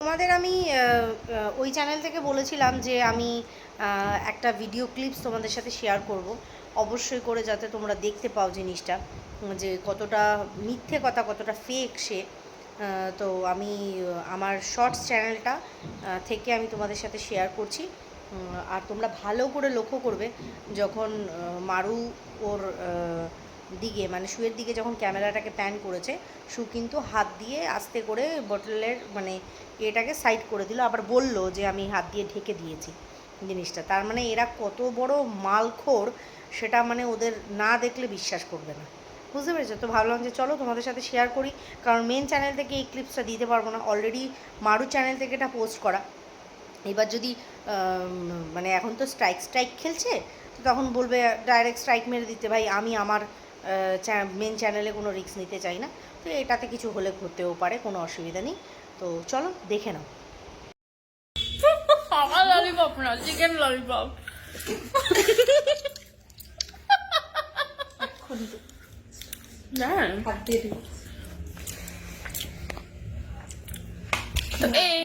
তোমাদের আমি ওই চ্যানেল থেকে বলেছিলাম যে আমি একটা ভিডিও ক্লিপস তোমাদের সাথে শেয়ার করব, অবশ্যই করে, যাতে তোমরা দেখতে পাও জিনিসটা যে কতটা মিথ্যে কথা, কতটা ফেক সে। তো আমি আমার শর্টস চ্যানেলটা থেকে আমি তোমাদের সাথে শেয়ার করছি। আর তোমরা ভালো করে লক্ষ্য করবে, যখন মারু ওর দিকে, মানে শুয়ের দিকে যখন ক্যামেরাটাকে প্যান করেছে, শু কিন্তু হাত দিয়ে আস্তে করে বটলের মানে এটাকে সাইড করে দিল, আবার বলল যে আমি হাত দিয়ে ঢেকে দিয়েছি জিনিসটা। তার মানে এরা কত বড় মালখোর সেটা মানে ওদের না দেখলে বিশ্বাস করবে না, বুঝতে পেরেছো? তো ভাবলাম যে চলো তোমাদের সাথে শেয়ার করি, কারণ মেন চ্যানেল থেকে এই ক্লিপসটা দিতে পারবো না, অলরেডি মারু চ্যানেল থেকে এটা পোস্ট করা। এবার যদি মানে এখন তো স্ট্রাইক খেলছে, তো তখন বলবে ডাইরেক্ট স্ট্রাইক মেরে দিতে, ভাই আমি আমার মেন চ্যানেলে কোনো রিস্ক নিতে চাই না। তো এটাতে কিছু হলে হতেও পারে, কোনো অসুবিধা নেই। তো চলো দেখে নাও। আমার ললিপপ না, চিকেন ললিপপ। হাত দিয়ে দিই। এই